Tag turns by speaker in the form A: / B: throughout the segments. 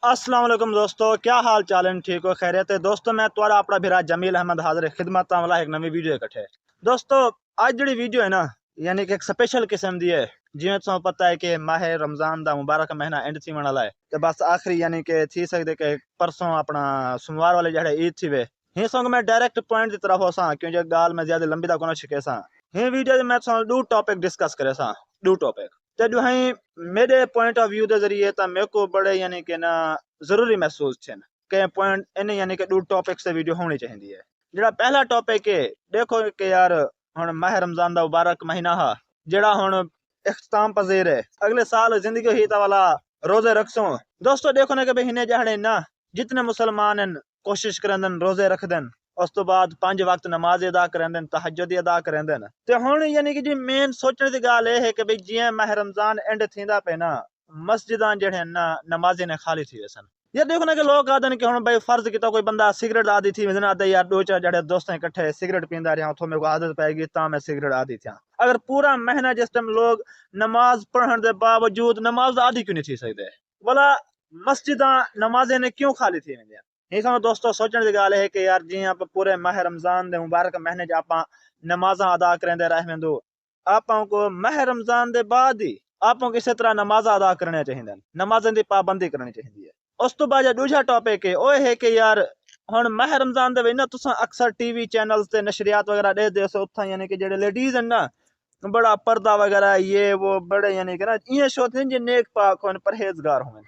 A: अस्सलाम वालेकुम दोस्तों, क्या हाल चाल है? ठीक हो, खैरियत है? दोस्तों मैं तुम्हारा अपना भरा जमील अहमद हाजिर खिदमत वाला एक नवी वीडियो इकट्ठे। दोस्तों आज जी वीडियो है ना, यानी कि एक स्पेशल किस्म दी है। जिवें तुम पता है कि माह रमजान दा मुबारक महीना एंड थी वाला है, तो बस आखिरी यानी कि थी सकते कि परसों अपना सोमवार वाले जड़े ईद थी वे ही सॉन्ग मैं डायरेक्ट पॉइंट की तरफ होसा, क्योंकि गाल मैं ज्यादा लंबी दा कोना छिके सा। ही वीडियो मैं दो टॉपिक डिस्कस करे सा, दो टॉपिक ते जो है मेरे पॉइंट ऑफ व्यू के जरिए तो मेरे को बड़े यानी कि ना जरूरी महसूस थे के पॉइंट इन यानी कि दो टॉपिक से वीडियो होनी चाहिए है। जड़ा पहला टॉपिक है, देखो कि यार हुन माह रमजान दा मुबारक महीना हा जड़ा हुन इख्तिताम पजीर है, अगले साल जिंदगी ही वाला रोजे रखसो। दोस्तों देखो ना कि भाई हिने जहड़े ना जितने मुसलमान हैं कोशिश करन रोजे रख देन, उस तो बाद 5 वक्त नमाज अदा करेंदे, तहज्जुद अदा करेंदे। ते हुन यानी कि जी मेन सोचने दी गल है कि भाई जियां माह रमजान एंड थींदा पे ना मस्जिदां जेहड़े ना नमाज़े ने खाली थी वसन। यार देखो ना कि लोग आदन कि हुन भाई फर्ज किता कोई बंदा सिगरेट आदि थी वजना आदा यार दो चार जड़े दोस्त इकट्ठे सिगरेट पींदा रहा तो मेरे को आदत पैगी ता मैं सिगरेट आदि था। अगर पूरा महीना जिस टाइम लोग नमाज पढ़ने के बावजूद नमाज आदि क्यों नहीं थी सकते बोला मस्जिदां नमाज़े ने क्यों खाली थी वेंदियां? ये सब दोस्तों सोचने की गल है कि यार जी आप पूरे माह रमजान दे मुबारक महीने च आप नमाजा अदा करेंदे रह वेंदो, आपको माह रमजान दे बाद ही आपको किसी तरह नमाजा अदा करने चाहिए, नमाजन की पाबंदी करनी चाहिए है। उस तो बाद दूसरा टॉपिक है वो है कि यार हुन माह रमजान दे ना तुसा अक्सर टीवी चैनल्स ते नशरियात वगैरह दे दे सो उत्था यानी कि जेडे लेडीज हैं ना बड़ा पर्दा वगैरह ये वो बड़े यानी कि ना ये सोचते हैं नेक पाक होन परहेजगार होन,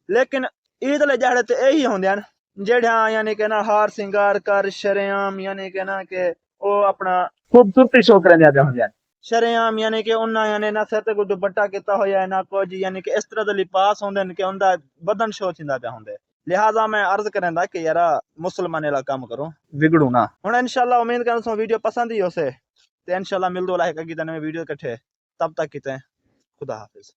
A: लेकिन ईद ले जहड़े ते यही होंदे हैं जेड़ा यानी कि ना हार सिंगार कर शरेआम यानी कि ना के ओ अपना खूबसूरती शो करने आते होंदे हैं शरेआम, यानी कि उन्ना यानी ना सिर ते कोई दुपट्टा किता होया ना कुछ यानी कि इस तरह दे लिबास होंदे कि उनदा बदन शो थिंदा पे होंदे। लिहाजा मैं अर्ज करेंदा कि यार मुसलमान वाला काम करो, बिगड़ू ना। हुन इंशाल्लाह उम्मीद करन सो वीडियो पसंद ही होसे ते इंशाल्लाह मिल दो लाइक अगी तने वीडियो इकट्ठे, तब तक किते खुदा हाफिज।